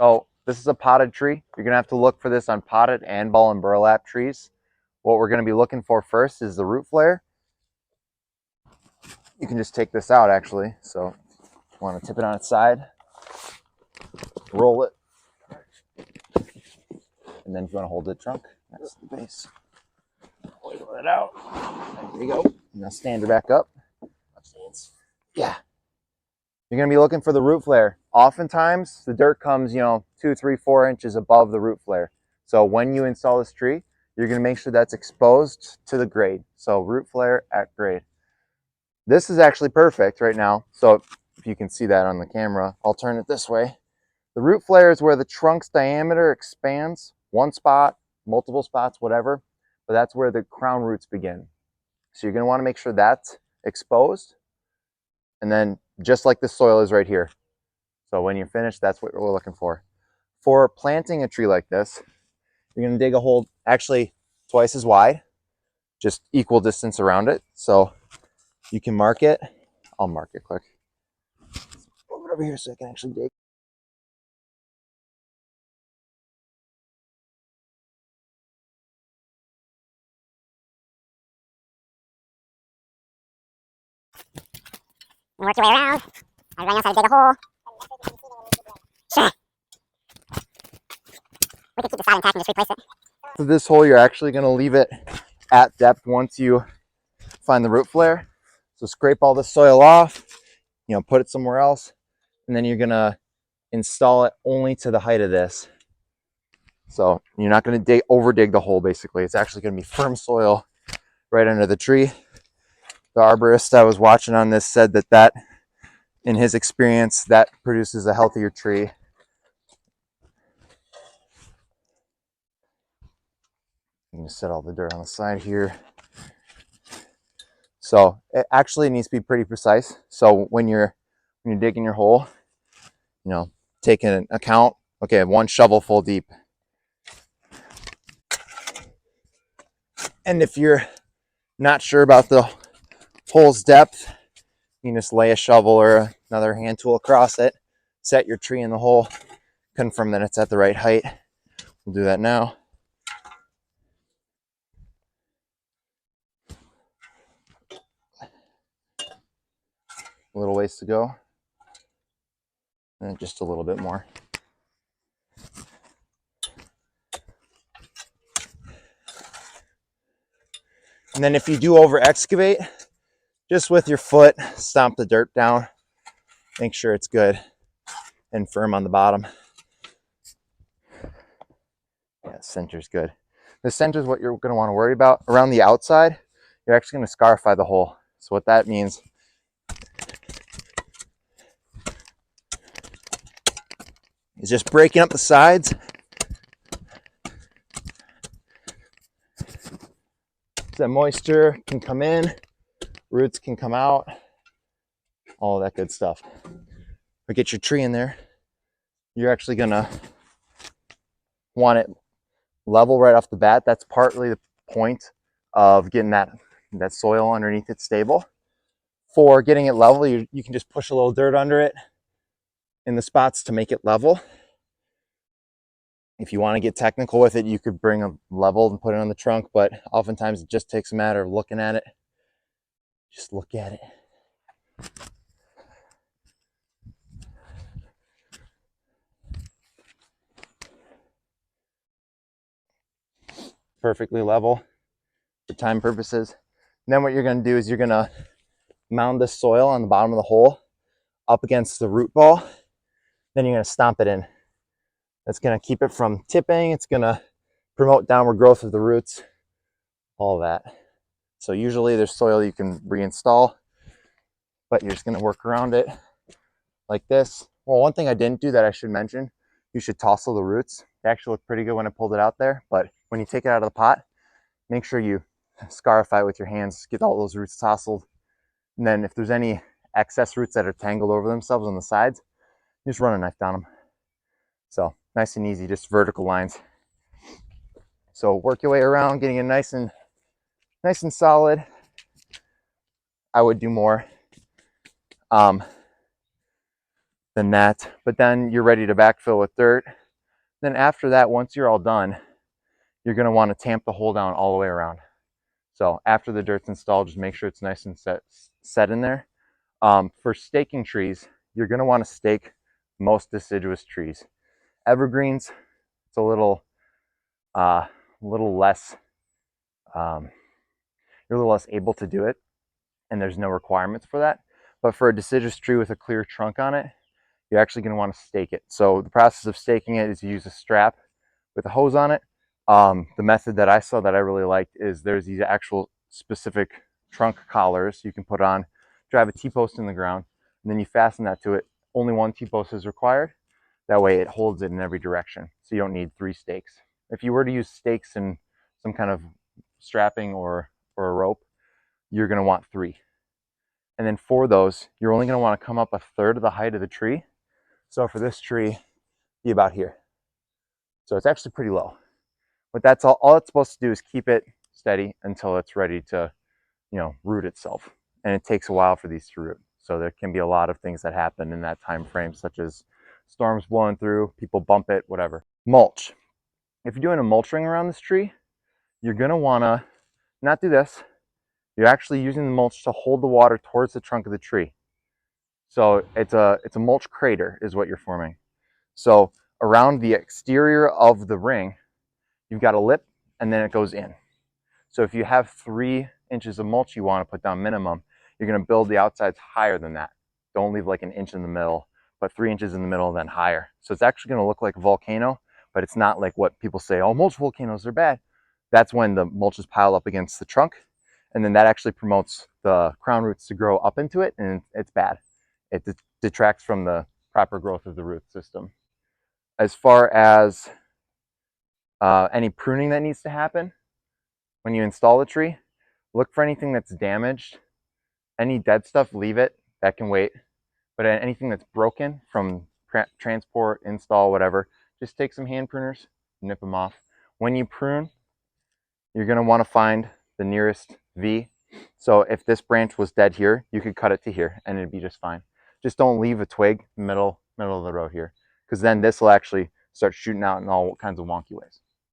So this is a potted tree. You're gonna have to look for this on potted and ball and burlap trees. What we're gonna be looking for first is the root flare. You can just take this out actually. So you wanna tip it on its side, roll it, and then if you wanna hold the trunk, that's the base. Wiggle it out. There you go. Now stand her back up. Yeah. You're going to be looking for the root flare. Oftentimes, the dirt comes, 2, 3, 4 inches above the root flare. So when you install this tree, you're going to make sure that's exposed to the grade. So root flare at grade. This is actually perfect right now. So if you can see that on the camera, I'll turn it this way. The root flare is where the trunk's diameter expands. One spot, multiple spots, whatever. But that's where the crown roots begin. So you're going to want to make sure that's exposed. And then just like the soil is right here. So when you're finished, that's what we're looking for. For planting a tree like this, you're going to dig a hole actually twice as wide, just equal distance around it. So you can mark it. I'll mark it quick. Move it over here so I can actually dig. Work your way around. Everybody knows how to dig a hole. Sure. We can keep the side intact and just replace it. For this hole, you're actually going to leave it at depth once you find the root flare. So scrape all the soil off, put it somewhere else, and then you're going to install it only to the height of this. So you're not going to over dig the hole basically. It's actually going to be firm soil right under the tree. The arborist I was watching on this said that in his experience, that produces a healthier tree. I'm going to set all the dirt on the side here. So it actually needs to be pretty precise. So when you're digging your hole, take into account, okay, 1 shovel full deep. And if you're not sure about the hole's depth, you can just lay a shovel or another hand tool across it, set your tree in the hole, confirm that it's at the right height. We'll do that now. A little ways to go. And just a little bit more. And then if you do over excavate, just with your foot, stomp the dirt down. Make sure it's good and firm on the bottom. Yeah, the center's good. The center is what you're going to want to worry about. Around the outside, you're actually going to scarify the hole. So what that means is just breaking up the sides. So that moisture can come in, roots can come out, all that good stuff. But get your tree in there. You're actually going to want it level right off the bat. That's partly the point of getting that soil underneath it stable. For getting it level, you can just push a little dirt under it in the spots to make it level. If you want to get technical with it, you could bring a level and put it on the trunk, but oftentimes it just takes a matter of looking at it. Just look at it. Perfectly level for time purposes. And then what you're going to do is you're going to mound this soil on the bottom of the hole up against the root ball. Then you're going to stomp it in. That's going to keep it from tipping. It's going to promote downward growth of the roots, all that. So usually there's soil you can reinstall, but you're just going to work around it like this. Well, one thing I didn't do that I should mention, you should tousle the roots. They actually look pretty good when I pulled it out there, but when you take it out of the pot, make sure you scarify it with your hands, get all those roots tousled. And then if there's any excess roots that are tangled over themselves on the sides, just run a knife down them. So nice and easy, just vertical lines. So work your way around, getting it nice and solid. I would do more. than that. But then you're ready to backfill with dirt. Then after that, once you're all done, you're going to want to tamp the hole down all the way around. So after the dirt's installed, just make sure it's nice and set in there. For staking trees, you're going to want to stake most deciduous trees. Evergreens, it's a little less, you're a little less able to do it, and there's no requirements for that. But for a deciduous tree with a clear trunk on it, you're actually going to want to stake it. So the process of staking it is you use a strap with a hose on it. The method that I saw that I really liked is there's these actual specific trunk collars you can put on, drive a T-post in the ground, and then you fasten that to it. Only one T-post is required. That way it holds it in every direction, so you don't need 3 stakes. If you were to use stakes and some kind of strapping or a rope, you're going to want 3. And then for those, you're only going to want to come up 1/3 of the height of the tree. So for this tree, be about here. So it's actually pretty low. But that's all it's supposed to do is keep it steady until it's ready to, root itself. And it takes a while for these to root. So there can be a lot of things that happen in that time frame, such as storms blowing through, people bump it, whatever. Mulch. If you're doing a mulch ring around this tree, you're going to want to not do this. You're actually using the mulch to hold the water towards the trunk of the tree. So it's a mulch crater is what you're forming. So around the exterior of the ring, you've got a lip and then it goes in. So if you have 3 inches of mulch you want to put down minimum, you're going to build the outsides higher than that. Don't leave like 1 inch in the middle, but 3 inches in the middle, then higher. So it's actually going to look like a volcano, but it's not like what people say, oh, mulch volcanoes are bad. That's when the mulch is piled up against the trunk, and then that actually promotes the crown roots to grow up into it, and it's bad. It detracts from the proper growth of the root system. As far as any pruning that needs to happen when you install the tree, look for anything that's damaged. Any dead stuff, leave it. That can wait. But anything that's broken from transport, install, whatever, just take some hand pruners, nip them off. When you prune, you're going to want to find the nearest V. So if this branch was dead here, you could cut it to here and it'd be just fine. Just don't leave a twig middle of the row here, because then this will actually start shooting out in all kinds of wonky ways.